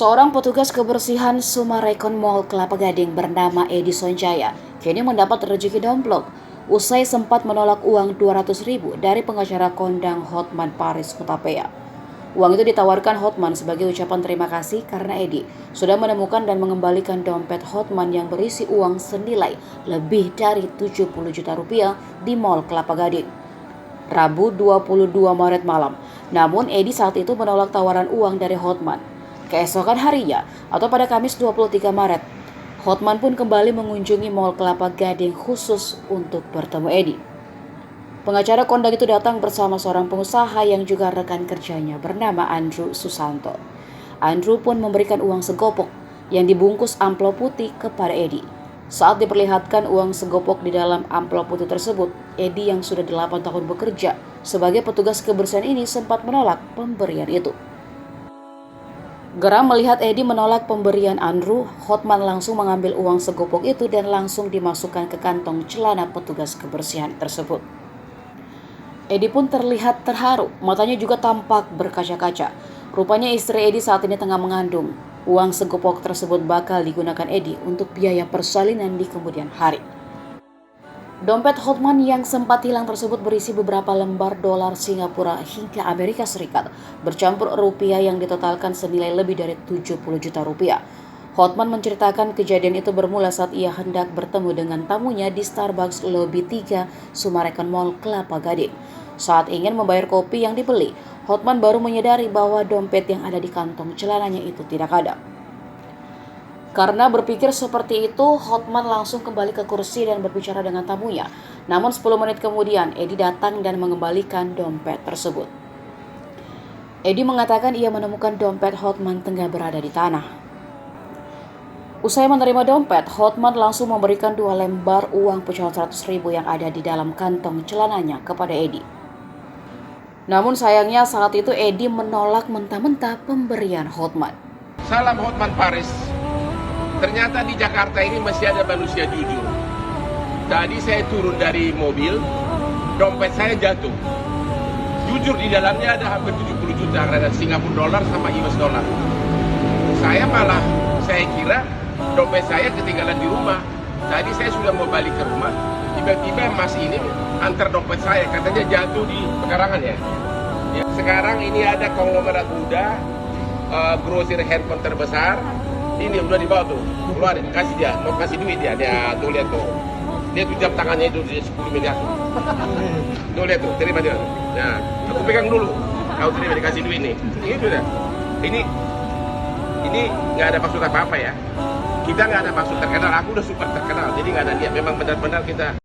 Seorang petugas kebersihan Summarecon Mall Kelapa Gading bernama Edison Jaya kini mendapat rezeki domplok usai sempat menolak uang 200.000 dari pengacara kondang Hotman Paris Hutapea. Uang itu ditawarkan Hotman sebagai ucapan terima kasih karena Edi sudah menemukan dan mengembalikan dompet Hotman yang berisi uang senilai lebih dari 70 juta rupiah di Mall Kelapa Gading, Rabu 22 Maret malam. Namun Edi saat itu menolak tawaran uang dari Hotman. Keesokan harinya, atau pada Kamis 23 Maret, Hotman pun kembali mengunjungi Mall Kelapa Gading khusus untuk bertemu Edi. Pengacara kondang itu datang bersama seorang pengusaha yang juga rekan kerjanya bernama Andrew Susanto. Andrew pun memberikan uang segopok yang dibungkus amplop putih kepada Edi. Saat diperlihatkan uang segopok di dalam amplop putih tersebut, Edi yang sudah 8 tahun bekerja sebagai petugas kebersihan ini sempat menolak pemberian itu. Geram melihat Edi menolak pemberian Andrew, Hotman langsung mengambil uang segopok itu dan langsung dimasukkan ke kantong celana petugas kebersihan tersebut. Edi pun terlihat terharu, matanya juga tampak berkaca-kaca. Rupanya istri Edi saat ini tengah mengandung. Uang segopok tersebut bakal digunakan Edi untuk biaya persalinan di kemudian hari. Dompet Hotman yang sempat hilang tersebut berisi beberapa lembar dolar Singapura hingga Amerika Serikat bercampur rupiah yang ditotalkan senilai lebih dari 70 juta rupiah. Hotman menceritakan kejadian itu bermula saat ia hendak bertemu dengan tamunya di Starbucks Lobby 3 Summarecon Mall Kelapa Gading. Saat ingin membayar kopi yang dibeli, Hotman baru menyadari bahwa dompet yang ada di kantong celananya itu tidak ada. Karena berpikir seperti itu, Hotman langsung kembali ke kursi dan berbicara dengan tamunya. Namun 10 menit kemudian, Edi datang dan mengembalikan dompet tersebut. Edi mengatakan ia menemukan dompet Hotman tengah berada di tanah. Usai menerima dompet, Hotman langsung memberikan 2 lembar uang pecahan 100.000 yang ada di dalam kantong celananya kepada Edi. Namun sayangnya saat itu Edi menolak mentah-mentah pemberian Hotman. Salam Hotman Paris. Ternyata di Jakarta ini masih ada manusia jujur. Tadi saya turun dari mobil, dompet saya jatuh. Jujur di dalamnya ada hampir 70 juta, ada Singapura dolar sama US dollar. Saya kira dompet saya ketinggalan di rumah. Tadi saya sudah mau balik ke rumah, tiba-tiba mas ini antar dompet saya, katanya jatuh di pekarangan ya. Sekarang ini ada konglomerat muda, grosir handphone terbesar. Ini udah dibawa tuh, keluarin, kasih dia, mau kasih duit dia tuh lihat tuh. Dia tuh jam tangannya itu 10 miliar. Tuh lihat tuh, terima dia. Nah, aku pegang dulu. Kau terima dikasih duit nih. Ini sudah. Ini nggak ada maksud apa-apa ya. Kita nggak ada maksud terkenal. Aku udah super terkenal, jadi nggak ada niat. Memang benar-benar kita